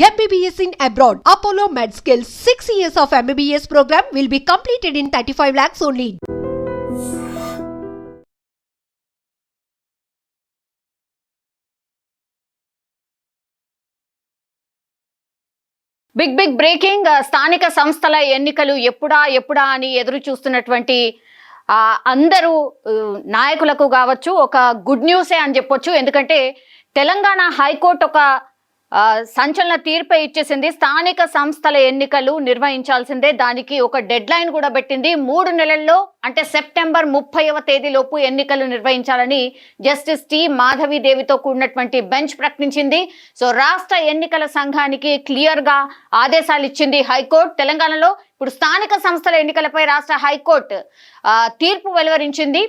MBBS in abroad. Apollo MedSkill 6 years of MBBS program will be completed in 35 lakhs only. Big breaking స్థానిక సంస్థల ఎన్నికలు ఎప్పుడా అని ఎదురు చూస్తున్నటువంటి అందరూ నాయకులకు కావచ్చు ఒక గుడ్ న్యూసే అని చెప్పొచ్చు. ఎందుకంటే తెలంగాణ హైకోర్టు ఒక సంచలన తీర్పు ఇచ్చేసింది. స్థానిక సంస్థల ఎన్నికలు నిర్వహించాల్సిందే, దానికి ఒక డెడ్ లైన్ కూడా పెట్టింది. 3 నెలల్లో అంటే సెప్టెంబర్ 30వ తేదీలోపు ఎన్నికలు నిర్వహించాలని జస్టిస్ టి మాధవీదేవితో కూడినటువంటి బెంచ్ ప్రకటించింది. సో రాష్ట్ర ఎన్నికల సంఘానికి క్లియర్ గా ఆదేశాలు ఇచ్చింది హైకోర్టు. తెలంగాణలో ఇప్పుడు స్థానిక సంస్థల ఎన్నికలపై రాష్ట్ర హైకోర్టు తీర్పు వెలువరించింది.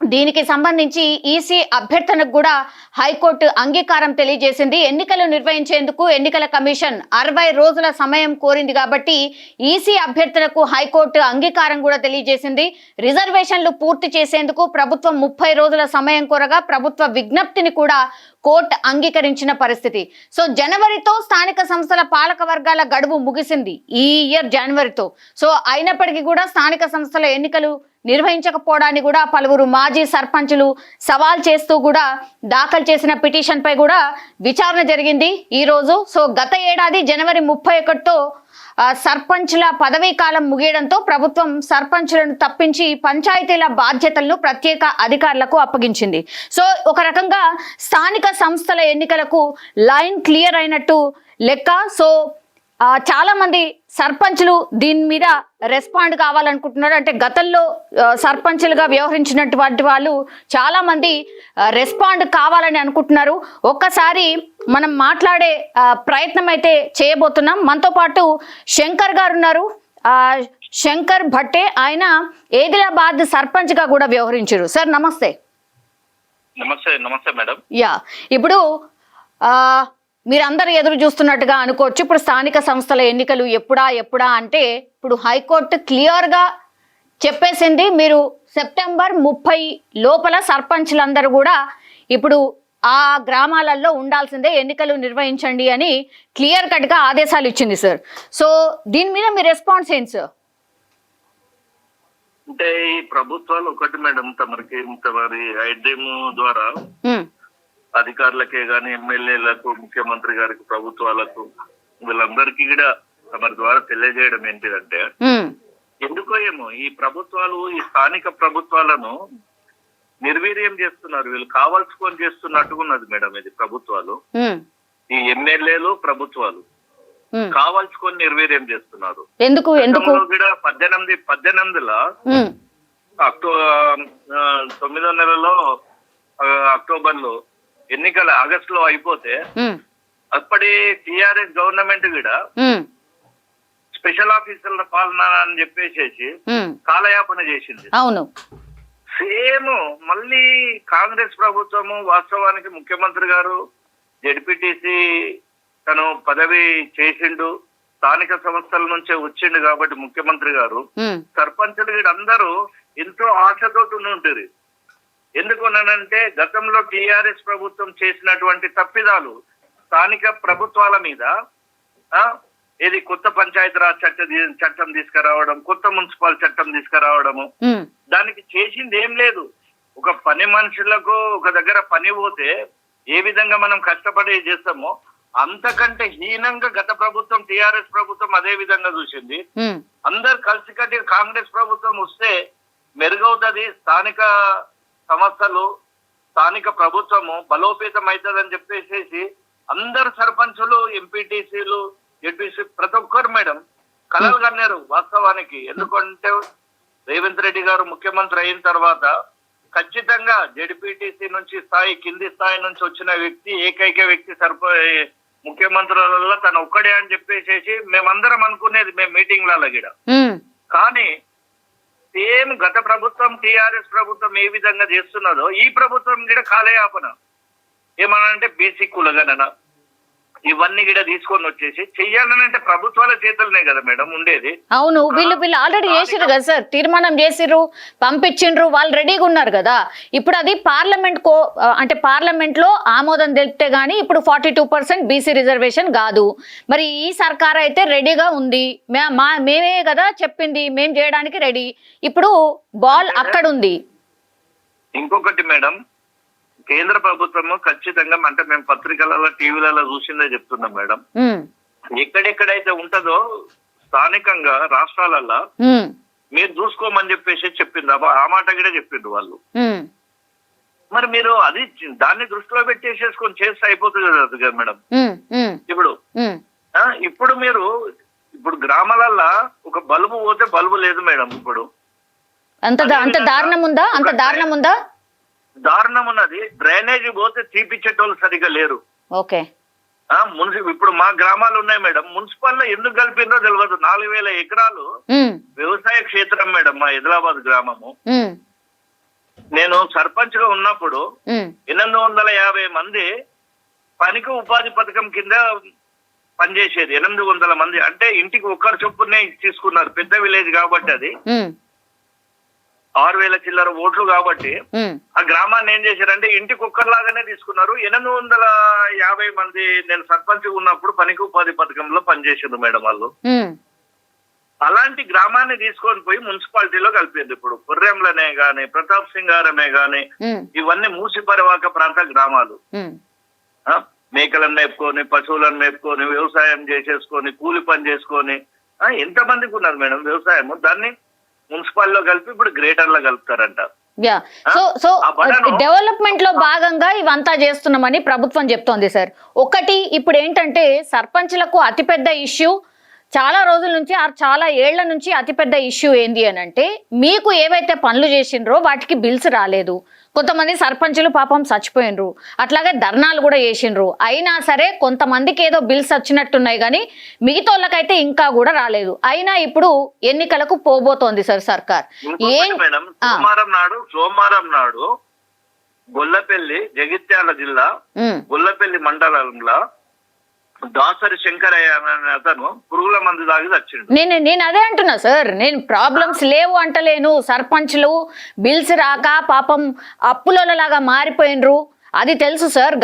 దీనికి సంబంధించి ఈసీ అభ్యర్థనకు కూడా హైకోర్టు అంగీకారం తెలియజేసింది. ఎన్నికలు నిర్వహించేందుకు ఎన్నికల కమిషన్ 60 రోజుల సమయం కోరింది కాబట్టి ఈసీ అభ్యర్థనకు హైకోర్టు అంగీకారం కూడా తెలియజేసింది. రిజర్వేషన్లు పూర్తి చేసేందుకు ప్రభుత్వం 30 రోజుల సమయం కోరగా ప్రభుత్వ విజ్ఞప్తిని కూడా కోర్టు అంగీకరించిన పరిస్థితి. సో జనవరితో స్థానిక సంస్థల పాలక వర్గాల గడువు ముగిసింది, ఈ ఇయర్ జనవరితో. సో అయినప్పటికీ కూడా స్థానిక సంస్థల ఎన్నికలు నిర్వహించకపోవడాన్ని కూడా పలువురు మాజీ సర్పంచులు సవాల్ చేస్తూ కూడా దాఖలు చేసిన పిటిషన్ పై కూడా విచారణ జరిగింది ఈ రోజు. సో గత ఏడాది జనవరి 31తో సర్పంచుల పదవీ కాలం ముగియడంతో ప్రభుత్వం సర్పంచులను తప్పించి పంచాయతీల బాధ్యతలను ప్రత్యేక అధికారులకు అప్పగించింది. సో ఒక రకంగా స్థానిక సంస్థల ఎన్నికలకు లైన్ క్లియర్ అయినట్టు లెక్క. సో చాలా మంది సర్పంచులు దీని మీద రెస్పాండ్ కావాలనుకుంటున్నారు. అంటే గతంలో సర్పంచులుగా వ్యవహరించినటువంటి వాళ్ళు చాలా మంది రెస్పాండ్ కావాలని అనుకుంటున్నారు. ఒక్కసారి మనం మాట్లాడే ప్రయత్నం అయితే చేయబోతున్నాం. మనతో పాటు శంకర్ గారు ఉన్నారు. శంకర్ భట్టే, ఆయన ఏదిలాబాద్ సర్పంచ్ గా కూడా వ్యవహరించారు. సార్ నమస్తే. నమస్తే మేడం. యా, ఇప్పుడు మీరందరూ ఎదురు చూస్తున్నట్టుగా అనుకోవచ్చు. ఇప్పుడు స్థానిక సంస్థల ఎన్నికలు ఎప్పుడా అంటే ఇప్పుడు హైకోర్టు క్లియర్ గా చెప్పేసింది, మీరు సెప్టెంబర్ 30 లోపల సర్పంచ్లందరూ కూడా ఇప్పుడు ఆ గ్రామాలలో ఉండాల్సిందే, ఎన్నికలు నిర్వహించండి అని క్లియర్ కట్ గా ఆదేశాలు ఇచ్చింది సార్. సో దీని మీద మీ రెస్పాన్స్ ఏంటి సార్? అంటే ఈ ప్రభుత్వాలు ఒకటి మేడం, తమరి ఐడ్రీమ్ ద్వారా అధికారులకే గాని ఎమ్మెల్యేలకు, ముఖ్యమంత్రి గారికి, ప్రభుత్వాలకు, వీళ్ళందరికీ కూడా తమరి ద్వారా తెలియజేయడం ఏంటిదంటే, ఎందుకో ఏమో ఈ ప్రభుత్వాలు, ఈ స్థానిక ప్రభుత్వాలను నిర్వీర్యం చేస్తున్నారు. వీళ్ళు కావాల్సుకొని చేస్తున్నట్టుగా ఉన్నది మేడం. ఇది ప్రభుత్వాలు, ఈ ఎమ్మెల్యేలు, ప్రభుత్వాలు కావాల్సుకొని నిర్వీర్యం చేస్తున్నారు. ఎందుకు కూడా 18లో 9వ నెలలో అక్టోబర్ లో ఎన్నికల ఆగస్టు లో అయిపోతే అప్పటి టిఆర్ఎస్ గవర్నమెంట్ కూడా స్పెషల్ ఆఫీసర్ల పాలన అని చెప్పేసి కాలయాపన చేసింది. అవును, సేమ్ మళ్ళీ కాంగ్రెస్ ప్రభుత్వము, వాస్తవానికి ముఖ్యమంత్రి గారు జెడ్పీటీసీ తను పదవి చేసిండు, స్థానిక సంస్థల నుంచే వచ్చిండు కాబట్టి ముఖ్యమంత్రి గారు సర్పంచులు వీళ్ళందరూ ఎంతో ఆశతోటి ఉంటుంది. ఎందుకున్నానంటే గతంలో టిఆర్ఎస్ ప్రభుత్వం చేసినటువంటి తప్పిదాలు స్థానిక ప్రభుత్వాల మీద, ఇది కొత్త పంచాయతీరాజ్ చట్టం తీసుకురావడం, కొత్త మున్సిపల్ చట్టం తీసుకురావడము, దానికి చేసింది ఏం లేదు. ఒక పని మనుషులకు ఒక దగ్గర పని పోతే ఏ విధంగా మనం కష్టపడి చేస్తామో అంతకంటే హీనంగా గత ప్రభుత్వం, టిఆర్ఎస్ ప్రభుత్వం అదే విధంగా చూసింది. అందరు కలిసికట్టి కాంగ్రెస్ ప్రభుత్వం వస్తే మెరుగవుతుంది, స్థానిక సంస్థలు, స్థానిక ప్రభుత్వము బలోపేతం అవుతుందని చెప్పేసి అందరు సర్పంచులు, ఎంపీటీసీలు, జెడ్పీసీ ప్రతి ఒక్కరు మేడం కలలు కన్నారు వాస్తవానికి. ఎందుకంటే రేవంత్ రెడ్డి గారు ముఖ్యమంత్రి అయిన తర్వాత ఖచ్చితంగా జెడ్పీటీసీ నుంచి కింది స్థాయి నుంచి వచ్చిన వ్యక్తి, ఏకైక వ్యక్తి ముఖ్యమంత్రులలో తను ఒక్కడే అని చెప్పేసి మేమందరం అనుకునేది, మేము మీటింగ్లలో కూడా. కానీ సేమ్ గత ప్రభుత్వం, టిఆర్ఎస్ ప్రభుత్వం ఏ విధంగా చేస్తున్నదో ఈ ప్రభుత్వం కూడా కాలయాపన. ఏమనంటే బీసీ కులగణన, ఇవన్నీ కూడా తీసుకొని వచ్చేసి చెయ్యాలని అంటే ప్రభుత్వాల చేతులనే కదా మేడం ఉండేది. అవును, వీళ్ళు ఆల్రెడీ చేసిర్రు కదా సార్, తీర్మానం చేసిర్రు, పంపించిండ్రు, వాళ్ళు రెడీగా ఉన్నారు కదా. ఇప్పుడు అది పార్లమెంట్ లో ఆమోదం తెలిపితే గానీ ఇప్పుడు 42% బీసీ రిజర్వేషన్ కాదు. మరి ఈ సర్కార్ అయితే రెడీగా ఉంది, మేమే కదా చెప్పింది, మేం చేయడానికి రెడీ. ఇప్పుడు బాల్ అక్కడ ఉంది. ఇంకొకటి మేడం, కేంద్ర ప్రభుత్వము ఖచ్చితంగా అంటే మేము పత్రికలలో టీవీలలో చూసిందే చెప్తున్నాం మేడం, ఎక్కడెక్కడైతే ఉంటుందో స్థానికంగా రాష్ట్రాలలో మీరు చూసుకోమని చెప్పేసి చెప్పింది. ఆ మాట కూడా చెప్పిండ్రు వాళ్ళు. మరి మీరు అది దాన్ని దృష్టిలో పెట్టేసేసుకొని చేస్తే అయిపోతుంది కదా మేడం. ఇప్పుడు మీరు గ్రామాలల్లో ఒక బల్బు పోతే బల్బు లేదు మేడం. ఇప్పుడు అంత దారుణం ఉందా? దారుణం ఉన్నది. డ్రైనేజీ పోతే తీపిచ్చేటోళ్ళు సరిగా లేరు. ఓకే, ఇప్పుడు మా గ్రామాలు ఉన్నాయి మేడం, మున్సిపల్ లో ఎందుకు కలిపిందో తెలియదు. 4,000 ఎకరాలు వ్యవసాయ క్షేత్రం మేడం మా ఆదిలాబాద్ గ్రామము. నేను సర్పంచ్ గా ఉన్నప్పుడు 850 మంది పనికి ఉపాధి పథకం కింద పనిచేసేది. 800 మంది అంటే ఇంటికి ఒక్కరు చొప్పునే తీసుకున్నారు. పెద్ద విలేజ్ కాబట్టి అది 6,000 చిల్లర ఓట్లు కాబట్టి ఆ గ్రామాన్ని ఏం చేశారంటే ఇంటికి ఒక్కరిలాగానే తీసుకున్నారు. 850 మంది నేను సర్పంచ్ ఉన్నప్పుడు పనికి ఉపాధి పథకంలో పనిచేసారు మేడం వాళ్ళు. అలాంటి గ్రామాన్ని తీసుకొని పోయి మున్సిపాలిటీలో కలిపింది. ఇప్పుడు కుర్రెంలనే గాని, ప్రతాప్ సింగారమే గాని, ఇవన్నీ మూసి పరివాహక ప్రాంత గ్రామాలు. మేకలను మేపుకొని, పశువులను మేపుకొని, వ్యవసాయం చేసేసుకొని, కూలి పని చేసుకొని ఎంతమందికి ఉన్నారు మేడం వ్యవసాయం. దాన్ని మున్సిపాల్లో కలిపి ఇప్పుడు గ్రేటర్ లో కలుపుతారంట. సో డెవలప్మెంట్ లో భాగంగా ఇవంతా చేస్తున్నామని ప్రభుత్వం చెప్తోంది సార్. ఒకటి ఇప్పుడు ఏంటంటే సర్పంచ్లకు అతిపెద్ద ఇష్యూ, చాలా రోజుల నుంచి చాలా ఏళ్ల నుంచి అతిపెద్ద ఇష్యూ ఏంది అని అంటే, మీకు ఏవైతే పనులు చేసిండ్రో వాటికి బిల్స్ రాలేదు. కొంతమంది సర్పంచులు పాపం చచ్చిపోయినరు, అట్లాగే ధర్నాలు కూడా చేసిండ్రు. అయినా సరే కొంతమందికి ఏదో బిల్స్ వచ్చినట్టున్నాయి కానీ మిగతా వాళ్ళకైతే ఇంకా కూడా రాలేదు. అయినా ఇప్పుడు ఎన్నికలకు పోబోతోంది సార్ సర్కార్. సోమవారం నాడు గొల్లపల్లి, జగిత్యాల జిల్లా గొల్లపల్లి మండలంలో దాసరి శంకరయ్య అనే అతను పురుగుల మందు తాగి వచ్చిండు. నేను అదే అంటున్నా సార్, నేను ప్రాబ్లమ్స్ లేవు అంటలేను. సర్పంచ్లు బిల్స్ రాక పాపం అప్పులలాగా మారిపోయినరు, అది తెలుసు సార్.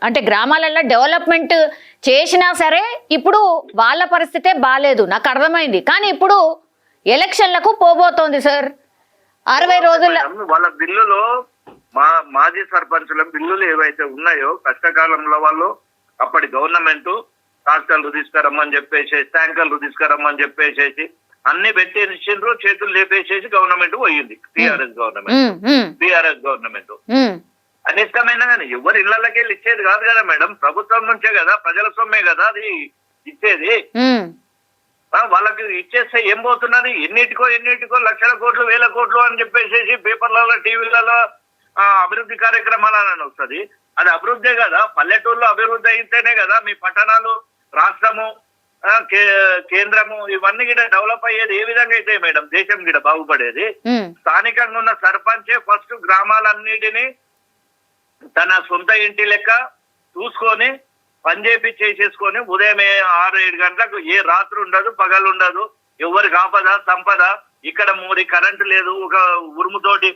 అంటే గ్రామాలలో డెవలప్మెంట్ చేసినా సరే ఇప్పుడు వాళ్ళ పరిస్థితే బాగాలేదు, నాకు అర్థమైంది. కానీ ఇప్పుడు ఎలక్షన్లకు పోబోతోంది సార్. 60 రోజుల వాళ్ళ బిల్లులో మాజీ సర్పంచుల బిల్లులు ఏవైతే ఉన్నాయో కష్టకాలంలో వాళ్ళు అప్పటి గవర్నమెంట్ ట్రాక్టర్లు తీసుకురమ్మని చెప్పేసి, ట్యాంకర్లు తీసుకురమ్మని చెప్పేసేసి అన్ని పెట్టేసిండ్రు, చేతులు లేపేసేసి గవర్నమెంట్ పోయింది. టీఆర్ఎస్ గవర్నమెంట్ అనిష్టమైనా కానీ ఎవరి ఇళ్లకి వెళ్ళి ఇచ్చేది కాదు కదా మేడం, ప్రభుత్వం నుంచే కదా, ప్రజల సొమ్మే కదా అది ఇచ్చేది. వాళ్ళకి ఇచ్చేస్తే ఏం పోతున్నది? ఎన్నిటికో లక్షల కోట్లు, వేల కోట్లు అని చెప్పేసి పేపర్లలో, టీవీలలో అభివృద్ధి కార్యక్రమాలని వస్తుంది. అది అభివృద్ధే కదా. పల్లెటూరులో అభివృద్ధి అయితేనే కదా మీ పట్టణాలు, రాష్ట్రము, కేంద్రము ఇవన్నీ కూడా డెవలప్ అయ్యేది. ఏ విధంగా అయితే మేడం దేశం కూడా బాగుపడేది? స్థానికంగా ఉన్న సర్పంచే ఫస్ట్ గ్రామాలన్నిటినీ తన సొంత ఇంటి లెక్క చూసుకొని పని చేసేసుకొని ఉదయం 6-7 గంటలకు ఏ రాత్రి ఉండదు, పగలు ఉండదు, ఎవరికి ఆపద సంపద. ఇక్కడ మూడి కరెంటు లేదు, ఒక ఉరుముతోటి.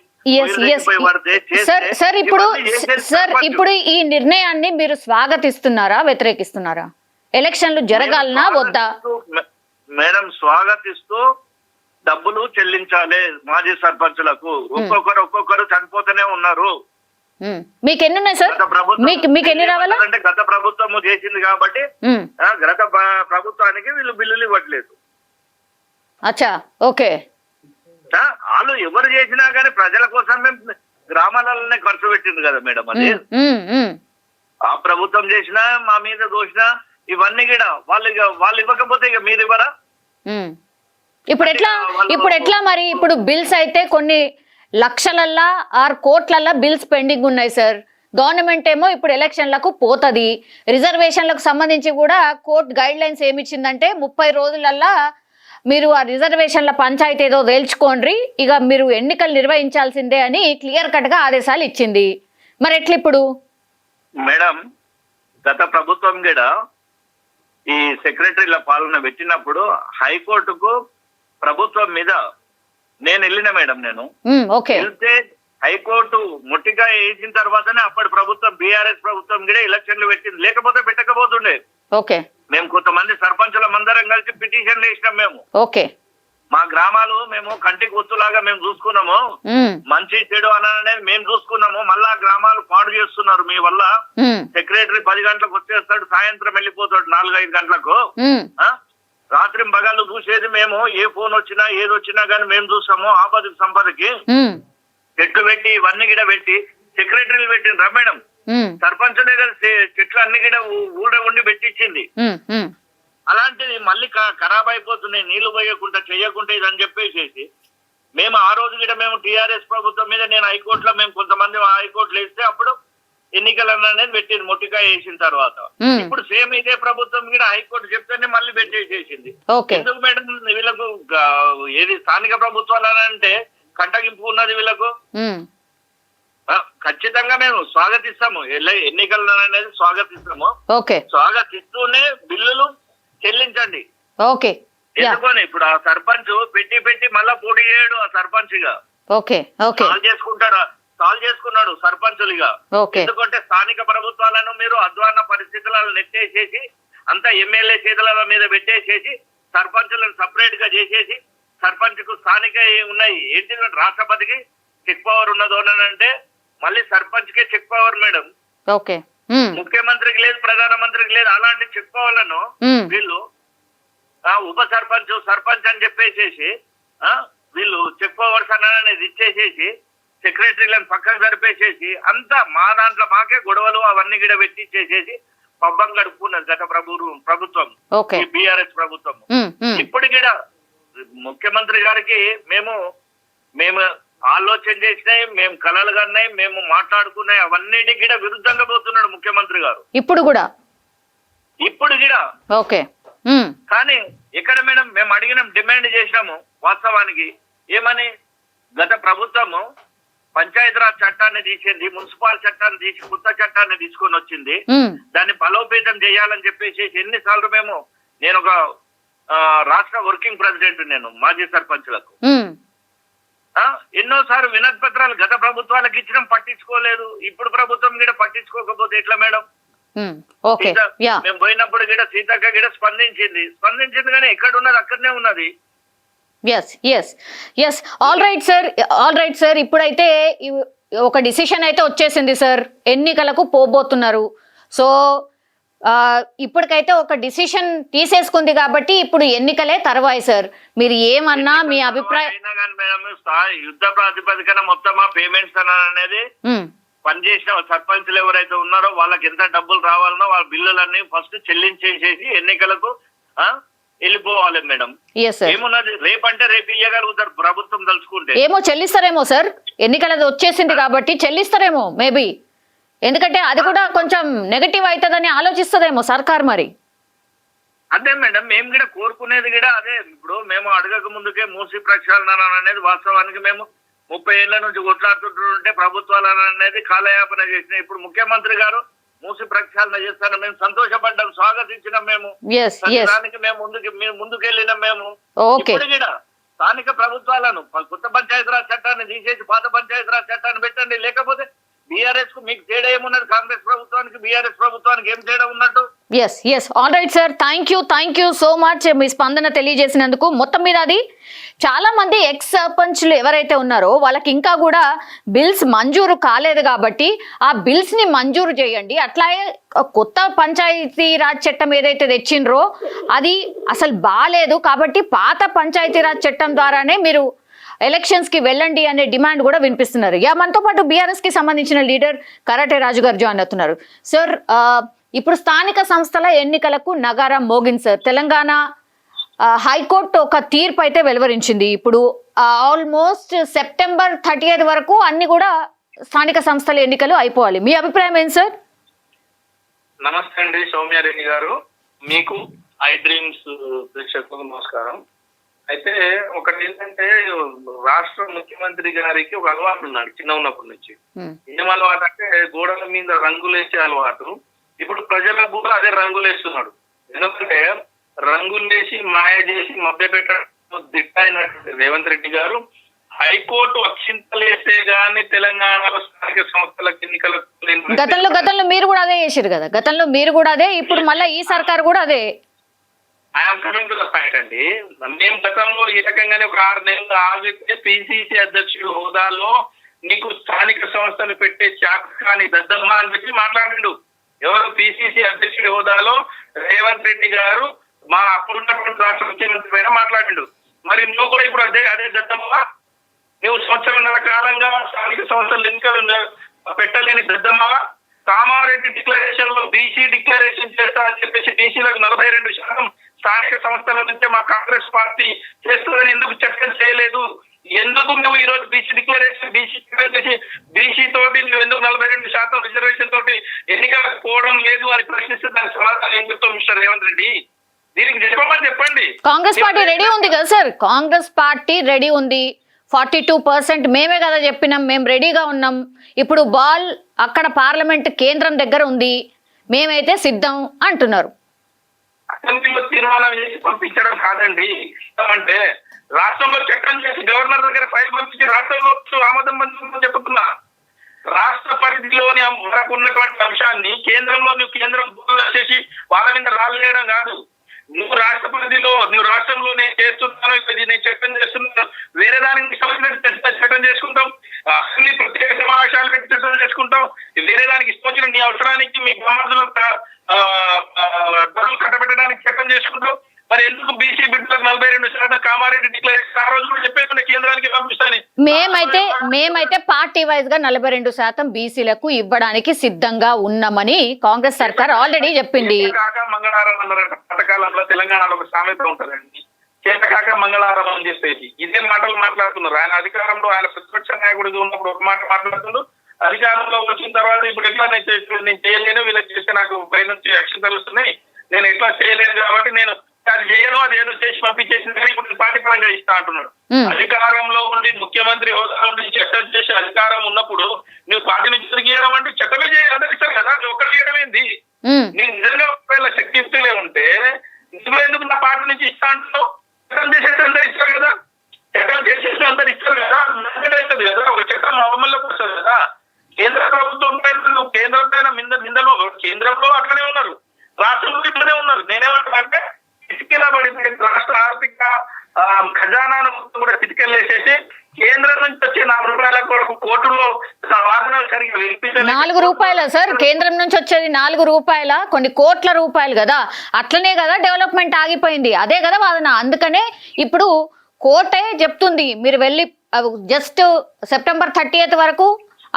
సార్ ఇప్పుడు ఈ నిర్ణయాన్ని మీరు స్వాగతిస్తున్నారా, వ్యతిరేకిస్తున్నారా? ఎలక్షన్లు జరగాలనా వద్దా? మేడం స్వాగతిస్తూ డబ్బులు చెల్లించాలి మాజీ సర్పంచులకు. ఒక్కొక్కరు చనిపోతూనే ఉన్నారు. మీకు ఎన్ని ఉన్నాయి సార్? మీకు ఎన్ని రావాలా? అంటే గత ప్రభుత్వం చేసింది కాబట్టి గత ప్రభుత్వానికి వీళ్ళు బిల్లులు ఇవ్వట్లేదు. అచ్చా, ఓకే. వాళ్ళు ఎవరు చేసినా కానీ ప్రజల కోసమే గ్రామాలలోనే ఖర్చు పెట్టింది కదా మేడం. అది ఆ ప్రభుత్వం చేసినా మా మీద దోషినా ఇవన్నీ కూడా వాళ్ళు ఇవ్వకపోతే ఇక మీరు ఇవ్వరా? ఇప్పుడు ఎట్లా మరి? ఇప్పుడు బిల్స్ అయితే కొన్ని లక్షలల్లా 6 కోట్లల్లా బిల్స్ పెండింగ్ ఉన్నాయి సార్. గవర్నమెంట్ ఏమో ఇప్పుడు ఎలక్షన్లకు పోతుంది. రిజర్వేషన్లకు సంబంధించి కూడా కోర్టు గైడ్ లైన్స్ ఏమిచ్చిందంటే 30 రోజులల్లా మీరు ఆ రిజర్వేషన్ల పంచాయతీ ఏదో తేల్చుకోండి, ఇక మీరు ఎన్నికలు నిర్వహించాల్సిందే అని క్లియర్ కట్ గా ఆదేశాలు ఇచ్చింది. మరి ఎట్లా ఇప్పుడు మేడం? గత ప్రభుత్వం కూడా ఈ సెక్రటరీల పాలన పెట్టినప్పుడు హైకోర్టుకు ప్రభుత్వం మీద నేను వెళ్ళిన మేడం. నేను ఓకే వెళ్తే హైకోర్టు ముట్టిగా వేసిన తర్వాతనే అప్పటి ప్రభుత్వం బీఆర్ఎస్ ప్రభుత్వం కూడా ఎలక్షన్లు పెట్టింది, లేకపోతే పెట్టకపోతుండే. ఓకే మేము కొంతమంది సర్పంచుల మందరం కలిసి పిటిషన్లు వేసినాం. మేము ఓకే మా గ్రామాలు మేము కంటికి గుర్తులాగా మేము చూసుకున్నాము, మంచి చెడు అనేది మేము చూసుకున్నాము. మళ్ళా గ్రామాలు పాడు చేస్తున్నారు మీ వల్ల. సెక్రటరీ 10 గంటలకు వచ్చేస్తాడు, సాయంత్రం వెళ్ళిపోతాడు 4-5 గంటలకు. రాత్రి బగాళ్ళు చూసేది మేము. ఏ ఫోన్ వచ్చినా ఏది వచ్చినా కానీ మేము చూస్తాము. ఆపదకి సంపదకి చెట్లు పెట్టి ఇవన్నీ గిడ పెట్టి సెక్రటరీలు పెట్టిండ్రా మేడం. సర్పంచులే కదా చెట్లు అన్ని గిడ ఊళ్ళో ఉండి పెట్టించింది. అలాంటిది మళ్ళీ ఖరాబ్ అయిపోతున్నాయి, నీళ్లు పోయకుండా చెయ్యకుండా ఇదని చెప్పేసి మేము ఆ రోజు కూడా మేము టీఆర్ఎస్ ప్రభుత్వం మీద నేను హైకోర్టులో మేము కొంతమంది హైకోర్టులో వేస్తే అప్పుడు ఎన్నికలు అనేది పెట్టింది మొట్టికాయ వేసిన తర్వాత. ఇప్పుడు సేమ్ ఇదే ప్రభుత్వం కూడా హైకోర్టు చెప్తేనే మళ్ళీ పెట్టేసేసింది. ఎందుకు మేడం వీళ్ళకు ఏది స్థానిక ప్రభుత్వాలు అంటే కంటగింపు ఉన్నది వీళ్ళకు. ఖచ్చితంగా మేము స్వాగతిస్తాము, ఎన్నికలు అనేది స్వాగతిస్తాము. స్వాగతిస్తూనే బిల్లులు చెల్లించండి. ఎందుకని ఇప్పుడు ఆ సర్పంచ్ పెట్టి మళ్ళా పోటీ చేయడు. ఆ సర్పంచ్ గా సాల్వ్ చేసుకున్నాడు సర్పంచులుగా. ఎందుకంటే స్థానిక ప్రభుత్వాలను మీరు అధ్వాన పరిస్థితులను నెట్టేసేసి అంతా ఎమ్మెల్యే చేతుల మీద పెట్టేసేసి సర్పంచులను సపరేట్ గా చేసేసి సర్పంచ్ కు స్థానిక ఉన్నాయి. ఏంటి రాష్ట్రపతికి చెక్ పవర్ ఉన్నదో అంటే మళ్ళీ సర్పంచ్ కే చెక్ పవర్ మేడం. ముఖ్యమంత్రికి లేదు, ప్రధానమంత్రికి లేదు. అలాంటి చెక్ పవర్లను వీళ్ళు ఉప సర్పంచ్ అని చెప్పేసేసి వీళ్ళు చెక్ పవర్స్ అనేది ఇచ్చేసేసి సెక్రటరీలను పక్కకు జరిపేసేసి అంతా మా దాంట్లో మాకే గొడవలు అవన్నీ గిడ పెట్టించేసేసి పబ్బం గడుపుకున్నది గత ప్రభుత్వం, బీఆర్ఎస్ ప్రభుత్వం. ఇప్పుడు కూడా ముఖ్యమంత్రి గారికి మేము ఆలోచన చేసినాయి, మేము కలలు కన్నాయి, మేము మాట్లాడుకున్నాయి, అవన్నిటికి కూడా విరుద్ధంగా పోతున్నాడు ముఖ్యమంత్రి గారు ఇప్పుడు కూడా. కానీ ఎక్కడ మేడం మేము అడిగినాం, డిమాండ్ చేసినాము వాస్తవానికి. ఏమని గత ప్రభుత్వము పంచాయతీరాజ్ చట్టాన్ని తీసింది, మున్సిపల్ చట్టాన్ని తీసి కొత్త చట్టాన్ని తీసుకొని వచ్చింది. దాన్ని బలోపేతం చేయాలని చెప్పేసి ఎన్నిసార్లు నేను ఒక రాష్ట్ర వర్కింగ్ ప్రెసిడెంట్, నేను మాజీ సర్పంచులకు ఎన్నోసార్లు వినతి పత్రాలు గత ప్రభుత్వాలకు ఇచ్చినాం, పట్టించుకోలేదు. ఇప్పుడు ప్రభుత్వం కూడా పట్టించుకోకపోతే ఎట్లా మేడం? మేము పోయినప్పుడు కూడా సీతక్క కూడా స్పందించింది కానీ ఎక్కడ ఉన్నది అక్కడనే ఉన్నది. ఆల్ రైట్ సార్ ఇప్పుడైతే ఒక డిసిషన్ అయితే వచ్చేసింది సార్, ఎన్నికలకు పోబోతున్నారు. సో ఇప్పటికైతే ఒక డిసిషన్ తీసేసుకుంది కాబట్టి ఇప్పుడు ఎన్నికలే తర్వాయి సార్. మీరు ఏమన్నా మీ అభిప్రాయం? యుద్ధ ప్రాతిపదికన మొత్తం పేమెంట్స్ అనేది పనిచేసిన సర్పంచులు ఎవరైతే ఉన్నారో వాళ్ళకి ఎంత డబ్బులు రావాలనో వాళ్ళ బిల్లులన్నీ ఫస్ట్ చెల్లించేసేసి ఎన్నికలకు వెళ్ళిపోవాలి మేడం. ఏమున్నది రేపంటే రేపు ఇయ్యగలుగుతారు ప్రభుత్వం తలుచుకుంటే. ఏమో చెల్లిస్తారేమో సార్, ఎన్నికలది వచ్చేసింది కాబట్టి చెల్లిస్తారేమో మేబీ. ఎందుకంటే అది కూడా కొంచెం నెగటివ్ అవుతుందని ఆలోచిస్తుందేమో సర్కార్. మరి అదే మేడం మేము కూడా కోరుకునేది కూడా అదే. ఇప్పుడు మేము అడగక ముందుకే మూసి ప్రక్షాళన అనేది వాస్తవానికి మేము 30 ఏళ్ల నుంచి కొట్లాడుతుంటే ప్రభుత్వాలు అనేది కాలయాపన చేసినాయి. ఇప్పుడు ముఖ్యమంత్రి గారు మూసి ప్రక్షాళన చేస్తాను మేము సంతోషపడ్డాం, స్వాగతించినాం. మేము దానికి ముందుకెళ్ళినాం. మేము ఇప్పుడు కూడా స్థానిక ప్రభుత్వాలను కొత్త పంచాయతీరాజ్ చట్టాన్ని తీసేసి పాత పంచాయతీరాజ్ చట్టాన్ని పెట్టండి. లేకపోతే బీఆర్ఎస్ కు మీకు తేడా ఏమున్నది? కాంగ్రెస్ ప్రభుత్వానికి బీఆర్ఎస్ ప్రభుత్వానికి ఏం తేడా ఉన్నట్టు? All right sir, thank you so much మీ స్పందన తెలియజేసినందుకు. మొత్తం మీద అది చాలా మంది ఎక్స్ సర్పంచ్లు ఎవరైతే ఉన్నారో వాళ్ళకి ఇంకా కూడా బిల్స్ మంజూరు కాలేదు కాబట్టి ఆ బిల్స్ ని మంజూరు చేయండి. అట్లాగే కొత్త పంచాయతీరాజ్ చట్టం ఏదైతే తెచ్చిండ్రో అది అసలు బాలేదు కాబట్టి పాత పంచాయతీరాజ్ చట్టం ద్వారానే మీరు ఎలక్షన్స్ కి వెళ్ళండి అనే డిమాండ్ కూడా వినిపిస్తున్నారు. మనతో పాటు బీఆర్ఎస్ కి సంబంధించిన లీడర్ కరాటే రాజు గారు జాయిన్ అవుతున్నారు. సార్ ఇప్పుడు స్థానిక సంస్థల ఎన్నికలకు నగారం మోగింది సార్. తెలంగాణ హైకోర్టు ఒక తీర్పు అయితే వెలువరించింది. ఇప్పుడు ఆల్మోస్ట్ సెప్టెంబర్ 30 వరకు అన్ని కూడా స్థానిక సంస్థల ఎన్నికలు అయిపోవాలి. మీ అభిప్రాయం ఏంటి సార్? నమస్తే అండి సౌమ్యారెడ్డి గారు, మీకు ఐ డ్రీమ్స్ ప్రేక్షకులకు నమస్కారం. అయితే ఒకటి ఏంటంటే రాష్ట్ర ముఖ్యమంత్రి గారికి ఒక అలవాటు ఉన్నాడు చిన్న ఉన్నప్పటి నుంచి. ఏం అలవాటు అంటే గోడల మీద రంగులేసే అలవాటు. ఇప్పుడు ప్రజలకు కూడా అదే రంగులేస్తున్నాడు. ఎందుకంటే రంగులు వేసి మాయ చేసి మభ్య పెట్టడం దిట్ట అయినటువంటి రేవంత్ రెడ్డి గారు హైకోర్టు అక్షింతలేస్తే గాని తెలంగాణలో స్థానిక సంస్థలకు ఎన్నికలకు గతంలో మీరు కూడా అదే చేశారు కదా, గతంలో మీరు కూడా అదే, ఇప్పుడు మళ్ళీ ఈ సర్కారు కూడా అదే. I'm coming to the point అండి. మేము గతంలో ఈ రకంగానే ఒక 6 నెలలు ఆగితే పిసిసి అధ్యక్షుడు హోదాలో నీకు స్థానిక సంస్థలు పెట్టే చాకు కానీ దద్దమ్మ అని చెప్పి మాట్లాడిండు. ఎవరు? పిసిసి అధ్యక్షుడి హోదాలో రేవంత్ రెడ్డి గారు మా అప్పుడున్నటువంటి రాష్ట్ర ముఖ్యమంత్రి పైన మాట్లాడిండు. మరి నువ్వు కూడా ఇప్పుడు అదే దద్దమ్మ? నువ్వు 1.5 సంవత్సరాల కాలంగా స్థానిక సంస్థలు ఎన్నికలు పెట్టలేని దద్దమ్మగా కామారెడ్డి డిక్లరేషన్ లో బీసీ డిక్లరేషన్ చేస్తా అని చెప్పేసి బీసీలకు 42% స్థానిక సంస్థల నుంచే మా కాంగ్రెస్ పార్టీ చేస్తుందని ఎందుకు చట్టం చేయలేదు? ఎందుకు నువ్వు ఈ రోజు బీసీ డిక్లరేషన్ చేసి బీసీ తోటి నువ్వు ఎందుకు 42% రిజర్వేషన్ తోటి ఎన్నికలకు పోవడం లేదు అని ప్రశ్నిస్తే దానికి సమాధానం ఏం చెప్తావు మిస్టర్ రేవంత్ రెడ్డి? దీనికి చెప్పండి. కాంగ్రెస్ పార్టీ రెడీ ఉంది కదా సార్, కాంగ్రెస్ పార్టీ రెడీ ఉంది. 42% మేమే కదా చెప్పినాం, మేము రెడీగా ఉన్నాం. ఇప్పుడు బాల్ అక్కడ పార్లమెంట్ కేంద్రం దగ్గర ఉంది, మేమైతే సిద్ధం అంటున్నారు. అసెంబ్లీలో తీర్మానం చేసి పంపించడం కాదండి. అంటే రాష్ట్రంలో చట్టం చేసి గవర్నర్ దగ్గర ఫైల్ పంపించి రాష్ట్రంలో ఆమోదం పొందుతుందని చెప్తున్నా. రాష్ట్ర పరిధిలోని వరకు ఉన్నటువంటి అంశాన్ని కేంద్రంలో కేంద్రం చేసి వాళ్ళ మీద రాలేయడం కాదు. నువ్వు రాష్ట్ర పరిధిలో రాష్ట్రంలో నేను చేస్తున్నాను, నేను చట్టం చేస్తున్నాను, వేరే దానికి సంబంధించిన చట్టం చేసుకుంటాం, అసెంబ్లీ ప్రత్యేక సమావేశాలు పెట్టి చట్టం చేసుకుంటాం, వేరే దానికి ఇష్టం వచ్చిన నీ అవసరానికి మీ ప్రమాదాలు ధరలు కట్టబెట్టడానికి చట్టం చేసుకుంటాం. మరి ఎందుకు బీసీ బిడ్డలకు 42% కామారెడ్డి డిక్లరేషన్ ఆ రోజు కూడా చెప్పేసి కేంద్రానికి పంపిస్తాను. మేమైతే పార్టీ వైజ్ గా 42% బీసీలకు ఇవ్వడానికి సిద్ధంగా ఉన్నామని కాంగ్రెస్ సర్కార్ ఆల్రెడీ చెప్పింది. కాక మంగళవారం అన్నారట పథకాలంలో. తెలంగాణలో ఒక సామెత ఉంటుందండి, చేతకాక మంగళవారం అని చెప్పేసి ఇదే మాటలు మాట్లాడుతున్నారు. ఆయన అధికారంలో ఆయన ప్రతిపక్ష నాయకుడిగా ఉన్నప్పుడు ఒక మాట మాట్లాడుతుండ్రు, అధికారంలో వచ్చిన తర్వాత ఇప్పుడు ఎట్లా నేను చేయలేను, వీళ్ళకి చేస్తే నాకు పై నుంచి యాక్షన్ తెలుస్తున్నాయి, నేను ఎట్లా చేయలేను కాబట్టి నేను అది చేయను, అది ఏదో చేసి పంపించేసింది కానీ ఇప్పుడు పార్టీ పరంగా ఇస్తా అంటున్నాడు. అధికారంలో ఉండి ముఖ్యమంత్రి హోదా నుండి చట్టం చేసే అధికారం ఉన్నప్పుడు నువ్వు పార్టీ నుంచి తిరిగేయడం అంటే చట్టమే అందరిస్తారు కదా, ఒక్కటి చేయడం ఏంది? నేను నిజంగా ఒకవేళ శక్తిలే ఉంటే నువ్వు ఎందుకు నా పార్టీ నుంచి ఇస్తా అంటున్నావు? చట్టం చేసేసి అందరు ఇస్తారు కదా, చట్టం చేసేసి అందరు ఇస్తారు కదా, అవుతుంది కదా, ఒక చట్టం అమల్లోకి వస్తుంది కదా. కేంద్ర ప్రభుత్వం పైన కేంద్రం పైన నిందలు కేంద్రంలో అట్లనే ఉన్నారు, రాష్ట్రంలో ఇట్లనే ఉన్నారు. నేనేమంటానంటే చిటికెలా పడిపోయింది రాష్ట్ర ఆర్థిక ఖజానాను మొత్తం కూడా చిటికెళ్ళేసేసి కేంద్రం నుంచి వచ్చే ₹4 కోట్లలో వాదనలు సరిగ్గా వినిపించాలి. ₹4 సార్, కేంద్రం నుంచి వచ్చేది ₹4, కొన్ని కోట్ల రూపాయలు కదా, అట్లనే కదా డెవలప్మెంట్ ఆగిపోయింది, అదే కదా వాదన. అందుకనే ఇప్పుడు కోర్టే చెప్తుంది మీరు వెళ్ళి జస్ట్ సెప్టెంబర్ 30th వరకు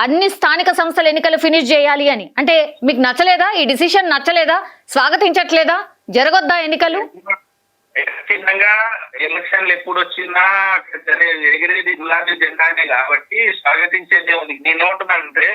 అన్ని స్థానిక సంస్థల ఎన్నికలు ఫినిష్ చేయాలి అని. అంటే మీకు నచ్చలేదా? ఈ డిసిషన్ నచ్చలేదా? స్వాగతించట్లేదా? జరగొద్దా ఎన్నికలు? ఖచ్చితంగా ఎలక్షన్లు ఎప్పుడు వచ్చినా ఎగిరేది గులాబీ జెండానే కాబట్టి స్వాగతించేదే ఉంది. నేనేమంటున్నానంటే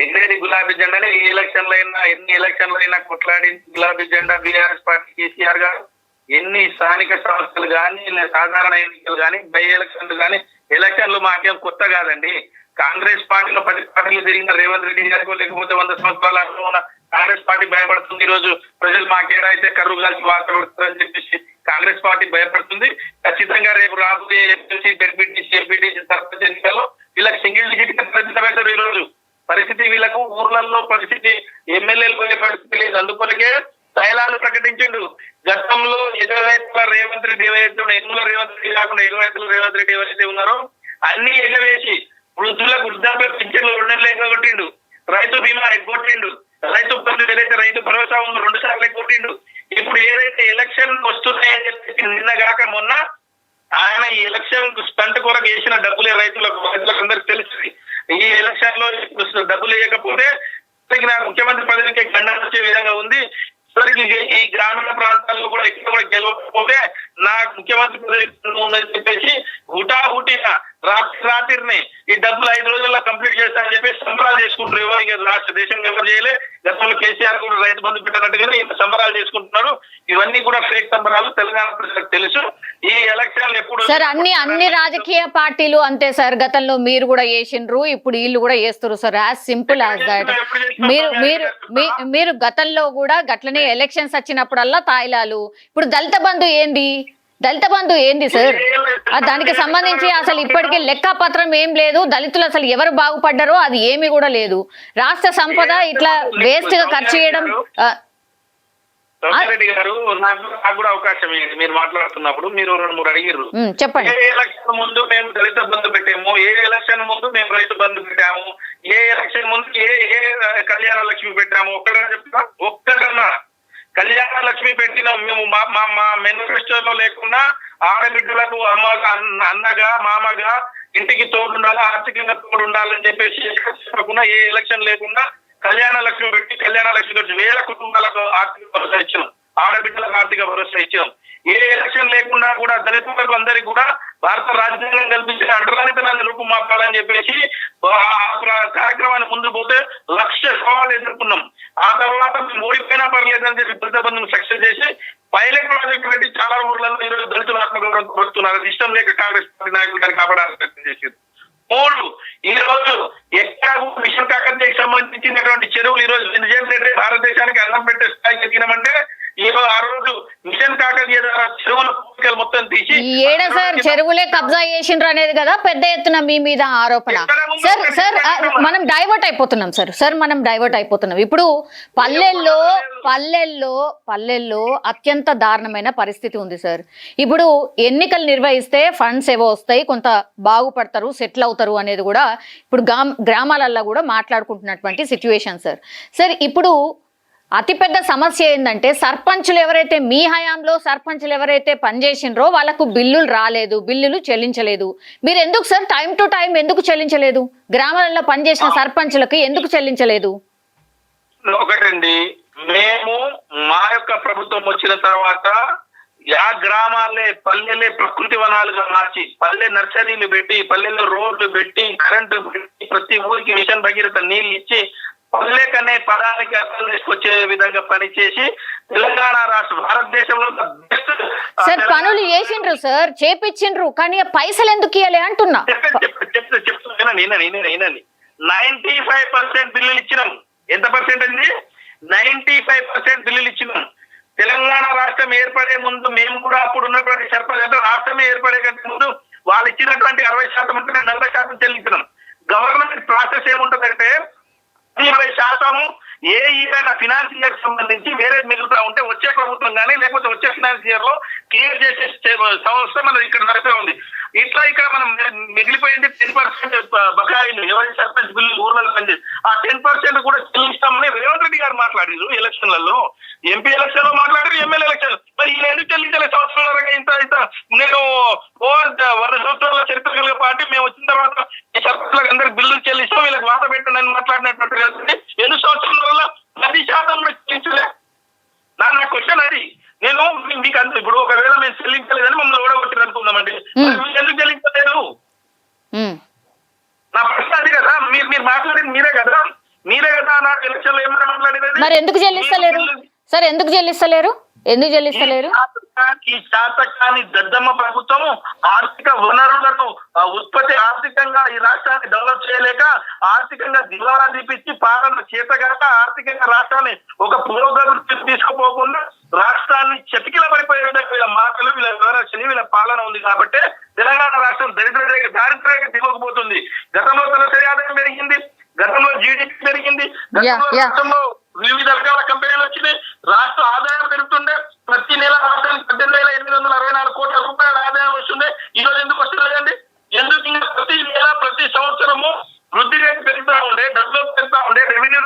ఎగిరేది గులాబీ జెండానే ఏ ఎలక్షన్లు అయినా ఎన్ని ఎలక్షన్లు అయినా కొట్లాడి గులాబీ జెండా బీఆర్ఎస్ పార్టీ కేసీఆర్ గారు ఎన్ని స్థానిక సంస్థలు కానీ సాధారణ ఎన్నికలు కానీ బై ఎలక్షన్లు కానీ ఎలక్షన్లు మాకేం కొత్త కాదండి. కాంగ్రెస్ పార్టీలో 10 పార్టీలు తిరిగిన రేవంత్ రెడ్డి గారికో లేకపోతే 100 సంవత్సరాల అనుభవం ఉన్న కాంగ్రెస్ పార్టీ భయపడుతుంది. ఈ రోజు ప్రజలు మాకేడా అయితే కర్రు కాల్చి వార్తపడుతుందని చెప్పేసి కాంగ్రెస్ పార్టీ భయపడుతుంది. ఖచ్చితంగా రేపు రాబోయే ఎమ్మెల్సీ, జెడ్పీటీసీ, ఎంపీటీసీ, సర్పంచ్ ఎన్నికల్లో వీళ్ళకి సింగిల్ డిజిట్ ప్రతిష్టపెడతారు. ఈ రోజు పరిస్థితి వీళ్ళకు ఊర్లలో పరిస్థితి ఎమ్మెల్యేలు పోయే పరిస్థితి లేదు. అందుకొరకే తైలాలు ప్రకటించిండు. గతంలో 25 రేవంత్ రెడ్డి ఏవైతే 8 రేవంత్ రెడ్డి కాకుండా 25 రేవంత్ రెడ్డి ఎవరైతే ఉన్నారో అన్ని ఎగవేసి వృద్ధులకు వృద్ధాప్య పింఛన్లు 2 నెలలు ఎగ్గొట్టిండు, రైతు బీమా ఎగ్గొట్టిండు, రైతు బంధు ఏదైతే రైతు భరోసా ఉందో 2 సార్లు ఎగ్గొట్టిండు. ఇప్పుడు ఏదైతే ఎలక్షన్ వస్తున్నాయని చెప్పేసి నిన్నగాక మొన్న ఆయన ఈ ఎలక్షన్ స్టంట్ కొరకు వేసిన డబ్బులే రైతులకు అందరికి తెలుస్తుంది. ఈ ఎలక్షన్ లో డబ్బులు వేయకపోతే ముఖ్యమంత్రి పదవికి గండం వచ్చే విధంగా ఉంది. ఈ గ్రామీణ ప్రాంతాల్లో కూడా ఎక్కడ కూడా గెలవకపోతే నాకు ముఖ్యమంత్రి పదవి ఉందని చెప్పేసి హుటాహుటిగా రాత్రిని ఈ డబ్బులు 5 రోజుల్లో కంప్లీట్ చేస్తా అని చెప్పి సంబరాలు చేసుకుంటారు. ఎవరు రాష్ట్ర దేశంలో ఎవరు చేయలే. గతంలో కేసీఆర్ కూడా రైతు బంధు పెట్టినట్టుగానే ఇంత సంబరాలు చేసుకుంటున్నారు. ఇవన్నీ కూడా ఫేక్ సంబరాలు, తెలంగాణ ప్రజలకు తెలుసు. ఈ ఎలక్షన్లు ఎప్పుడు సార్ అన్ని రాజకీయ పార్టీలు అంతే సార్. గతంలో మీరు కూడా చేసిండ్రు, ఇప్పుడు వీళ్ళు కూడా చేస్తారు sir. As simple as that. మీరు గతంలో కూడా గట్లనే ఎలక్షన్స్ వచ్చినప్పుడల్లా తాయిలాలు. ఇప్పుడు దళిత బంధు ఏంది సార్? దానికి సంబంధించి అసలు ఇప్పటికే లెక్కపత్రం ఏం లేదు. దళితులు అసలు ఎవరు బాగుపడ్డారో అది ఏమి కూడా లేదు. రాష్ట్ర సంపద ఇట్లా వేస్ట్ గా ఖర్చు చేయడం. రెడ్డి గారు, నాకు కూడా అవకాశం ఇవ్వండి. మీరు మాట్లాడుతున్నప్పుడు మీరు 2-3 అడిగిర్రు. చెప్పండి. ఏ ఎలక్షన్ ముందు మేము దళిత బంధు పెట్టాము, ఏ ఎలక్షన్ ముందు మేము రైతు బంధు పెట్టాము, ఏ ఎలక్షన్ ముందు ఏ కళ్యాణ లక్ష్మి పెట్టాము? ఒక్కడన్నా కళ్యాణ లక్ష్మి పెట్టినాం మేము. మా మేనిఫెస్టోలో లేకుండా ఆడబిడ్డలకు అన్నగా మామగా ఇంటికి తోడుండాలి, ఆర్థికంగా తోడుండాలని చెప్పేసి చెప్పకుండా ఏ ఎలక్షన్ లేకుండా కళ్యాణ లక్ష్మి పెట్టి కళ్యాణ లక్ష్మి వేల కుటుంబాలకు ఆర్థిక భరోసా ఇచ్చాం, ఆడబిడ్డలకు ఆర్థిక భరోసా ఇచ్చాం. ఏ ఎలక్షన్ లేకుండా కూడా దళితులకు అందరికీ కూడా భారత రాజ్యాంగం కల్పించిన అంటరానితనాన్ని రూపుమాపాలని చెప్పేసి కార్యక్రమాన్ని ముందు పోతే 1,00,000 సవాళ్ళు ఎదుర్కొన్నాం. ఆ తర్వాత మేము ఓడిపోయినా పర్లేదని చెప్పి దళిత బంధువును సక్సెస్ చేసి పైలట్ ప్రాజెక్టు పెట్టి చాలా ఊర్లలో ఈరోజు దళితుల ఆత్మగౌరవం కోరుతున్నారు. అది ఇష్టం లేక కాంగ్రెస్ పార్టీ నాయకులు దాన్ని కాపాడాలని ప్రయత్నం చేశారు. 3, ఈ రోజు ఎక్కడ మిషన్ కాకతీయకు సంబంధించినటువంటి చెరువులు ఈ రోజు నిజంగా భారతదేశానికి అన్నం పెట్టే స్థాయికి ఎదిగినామంటే ఆ రోజు మిషన్ కాకతీయ ద్వారా చెరువుల పూర్తికలు మొత్తం తీసి ఏడా సార్ చెరువులే కబ్జా చేసిండ్రు అనేది కదా పెద్ద ఎత్తున మీ మీద ఆరోపణ. సార్ మనం డైవర్ట్ అయిపోతున్నాం మనం డైవర్ట్ అయిపోతున్నాం. ఇప్పుడు పల్లెల్లో అత్యంత దారుణమైన పరిస్థితి ఉంది సార్. ఇప్పుడు ఎన్నికలు నిర్వహిస్తే ఫండ్స్ ఏవో వస్తాయి, కొంత బాగుపడతారు, సెటిల్ అవుతారు అనేది కూడా ఇప్పుడు గ్రామాలల్లో కూడా మాట్లాడుకుంటున్నటువంటి సిచ్యువేషన్ సార్. ఇప్పుడు అతిపెద్ద సమస్య ఏంటంటే సర్పంచులు ఎవరైతే మీ హయాంలో సర్పంచులు ఎవరైతే పనిచేసిండ్రో వాళ్ళకు బిల్లులు రాలేదు, బిల్లులు చెల్లించలేదు. మీరు ఎందుకు సార్ టైం టు టైం ఎందుకు చెల్లించలేదు? గ్రామాలలో పనిచేసిన సర్పంచులకు ఎందుకు చెల్లించలేదు? ఒకటండి, మేము మా యొక్క ప్రభుత్వం వచ్చిన తర్వాత ఆ గ్రామాలే పల్లెలే ప్రకృతి వనాలుగా మార్చి పల్లె నర్సరీలు పెట్టి పల్లెల్లో రోడ్లు పెట్టి కరెంటు పెట్టి ప్రతి ఊరికి మిషన్ భగీరథ నీళ్ళు ఇచ్చి పల్లెకనే పదానికి అర్థం తీసుకొచ్చే విధంగా పనిచేసి తెలంగాణ రాష్ట్ర భారతదేశంలో సార్ పనులు చేసిండ్రు సార్, చేపించిండ్రు, కానీ పైసలు ఎందుకు ఇవ్వాలి అంటున్నా. చెప్తున్నా 95% బిల్లులు ఇచ్చినాం. ఎంత పర్సెంట్ అండి? 95% బిల్లులు ఇచ్చినాం. తెలంగాణ రాష్ట్రం ఏర్పడే ముందు మేము కూడా అప్పుడు ఉన్నటువంటి సర్పంచ్ రాష్ట్రమే ఏర్పడే కంటే ముందు వాళ్ళు ఇచ్చినటువంటి 60% ఉంటే 40% చెల్లించినాం. గవర్నమెంట్ ప్రాసెస్ ఏముంటుందంటే 20% ఏ ఇయర్ ఫినాన్స్ ఇయర్ సంబంధించి వేరే మిగులుతా ఉంటే వచ్చే ప్రభుత్వం కానీ లేకపోతే వచ్చే ఫినాన్స్ ఇయర్ లో క్లియర్ చేసే సంస్థ మనం ఇక్కడ నడిపే ఉంది. ఇట్లా ఇక్కడ మనం మిగిలిపోయింది 10% బకాయిలు ఎవరి సర్పంచ్ బిల్లు ఊర్లలో పనిచేసి ఆ 10% కూడా చెల్లిస్తామని రేవంత్ రెడ్డి గారు మాట్లాడారు ఎలక్షన్లలో. ఎంపీ ఎలక్షన్ లో మాట్లాడారు, ఎమ్మెల్యే ఎలక్షన్. మరి ఈయన ఎందుకు చెల్లించలేదు? సంవత్సరాల ఇంత నేను 100 సంవత్సరాల చరిత్ర కలిగే పార్టీ మేము వచ్చిన తర్వాత ఈ సర్పంచులకు అందరికి బిల్లులు చెల్లిస్తాం, వీళ్ళకి వాత పెట్టండి అని మాట్లాడినటువంటి ఎన్ని సంవత్సరాల వల్ల 10% చెల్లించలే. నా క్వశ్చన్ అది. నేను మీకు ఇప్పుడు ఒకవేళ మేము చెల్లించలేదని మమ్మల్ని ఓడగొట్టారు అనుకుందామండి, ఎందుకు చెల్లించలేదు? నా ప్రశ్న అది కదా. మీరు మాట్లాడేది మీరే కదా నాకు ఎలక్షన్ లో ఏమైనా మాట్లాడేది. మరి ఎందుకు చెల్లిస్తలేరు సార్? ఎందుకు చెల్లిస్తలేరు? ఈ శాతకాని దద్దమ్మ ప్రభుత్వం ఆర్థిక వనరులను ఉత్పత్తి ఆర్థికంగా ఈ రాష్ట్రాన్ని డెవలప్ చేయలేక ఆర్థికంగా దివాలా తీపిచ్చి పాలన చేతగాక ఆర్థికంగా రాష్ట్రాన్ని ఒక పురోగతి తీసుకుపోకుండా రాష్ట్రాన్ని చతికిల పడిపోయే విధంగా వీళ్ళ మాటలు వీళ్ళ వివరాలు వీళ్ళ పాలన ఉంది. కాబట్టి తెలంగాణ రాష్ట్రం దారిద్ర్యరేఖ దిగకపోతుంది. గతంలో తలసరి ఆదాయం పెరిగింది, గతంలో జీడిపి పెరిగింది, రాష్ట్రంలో వివిధ రకాల కంపెనీలు వచ్చినాయి, రాష్ట్ర ఆదాయం పెరుగుతుండే. ప్రతి నెల రాష్ట్రానికి 18,864 కోట్ల రూపాయల ఆదాయం వస్తుంది. ఈ రోజు ఎందుకు వస్తుందండి? ఎందుకు ఇంకా ప్రతి నెల ప్రతి సంవత్సరము వృద్ధి రేటు పెరుగుతూ ఉండే, డెవలప్ పెరుగుతూ ఉండే, రెవెన్యూ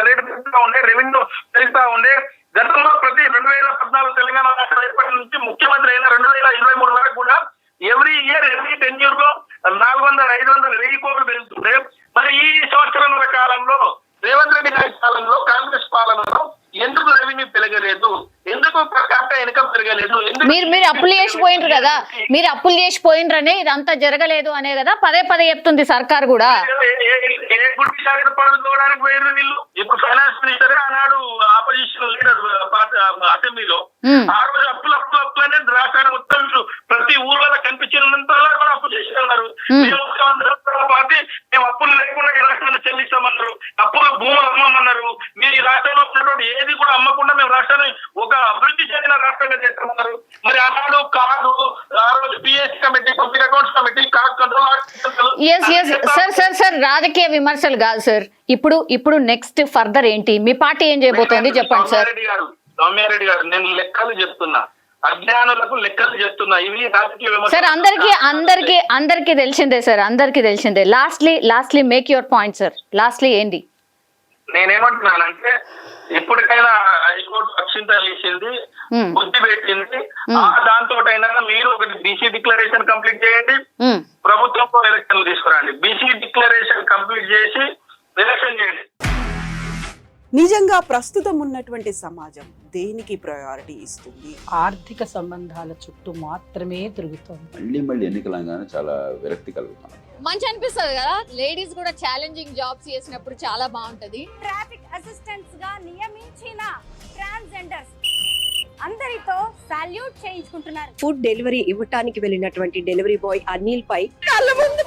రేటు పెరుగుతూ ఉండే, రెవెన్యూ పెరుగుతూ ఉండే. గతంలో ప్రతి 2014 తెలంగాణ రాష్ట్రం ఏర్పడి నుంచి ముఖ్యమంత్రి అయిన 2023 వరకు కూడా ఎవ్రీ ఇయర్ ఎవ్రీ 10 years లో 400, 500, 1000 కోట్లు పెరుగుతుండే. మరి ఈ సంవత్సరాల కాలంలో రేవంత్ రెడ్డి గారి కాలంలో కాంగ్రెస్ పాలనలో ఎందుకు రెవెన్యూ పెరగలేదు? ఎందుకు పర్ క్యాపిటల్ ఇన్కమ్ పెరగలేదు. మీరు అప్పులు చేసిపోయినరు కదా, మీరు అప్పులు చేసిపోయినరనే ఇదంతా జరగలేదు అనే కదా పదే చెప్తుంది సర్కార్ కూడా. ఏ గుడ్డి జాగ్రత్త పడుకోవడానికి పోయారు వీళ్ళు. ఇప్పుడు ఫైనాన్స్ మినిస్టర్ ఆనాడు ఆపోజిషన్ లీడర్ అసెంబ్లీలో ఆ రోజు అప్పులు అనే రాష్ట్రాన్ని మొత్తం ప్రతి ఊర్లలో కనిపించినంత కూడా అప్పు చేస్తున్నారు. పార్టీ మేము అప్పులు లేకుండా ఈ రాష్ట్రాన్ని చెల్లిస్తామన్నారు, అప్పుల భూములు అమ్మమన్నారు. మీరు ఈ రాష్ట్రంలో ఉన్నటువంటి ఏది కూడా అమ్మకుండా మేము రాష్ట్రాన్ని ఒక అభివృద్ధి చెందిన రాష్ట్రంగా చేస్తామన్నారు. మరి ఆనాడు కాదు, ఆ రోజు PSC committee, public accounts committee, sir రాజకీయ విమర్శలు కాదు సార్. ఇప్పుడు నెక్స్ట్ ఫర్దర్ ఏంటి, మీ పార్టీ ఏం చేయబోతోంది చెప్పండి సార్. సౌమ్యారెడ్డి గారు, నేను లెక్కలు చెప్తున్నా, అజ్ఞానులకు లెక్కలు చెప్తున్నా. ఇవి రాజకీయ విమర్శ సార్. అందరికి తెలిసిందే సార్, అందరికి తెలిసిందే. Lastly make your point sir. Lastly ఏంటి? నేనేమంటున్నానంటే ఇప్పటికైనా హైకోర్టు అక్షింత వేసింది, బుద్ధి పెట్టింది. దాంతో అయినా మీరు ఒకటి బీసీ డిక్లరేషన్ కంప్లీట్ చేయండి, ప్రభుత్వంతో ఎలక్షన్లు తీసుకురండి. బీసీ డిక్లరేషన్ కంప్లీట్ చేసి ఎలక్షన్ చేయండి. నిజంగా ప్రస్తుతం ఉన్నటువంటి సమాజం దేనికి ప్రయారిటీ ఇస్తుంది? ఆర్థిక సంబంధాల చుట్టూ మాత్రమే తిరుగుతోంది. మళ్ళీ ఎన్నికలంగానే చాలా విరక్తి కలుగుతాం. మంచి అనిపిస్తుంది కదా, లేడీస్ కూడా ఛాలెంజింగ్ జాబ్స్ చేసినప్పుడు చాలా బాగుంటది. ట్రాఫిక్ అసిస్టెంట్స్ గా నియమించిన ట్రాన్స్జెండర్స్ అందరితో సాల్యూట్ చేయించుకుంటున్నారు. ఫుడ్ డెలివరీ ఇవ్వటానికి వెళ్ళినటువంటి డెలివరీ బాయ్ అనిల్ పై కళ్ళ ముందు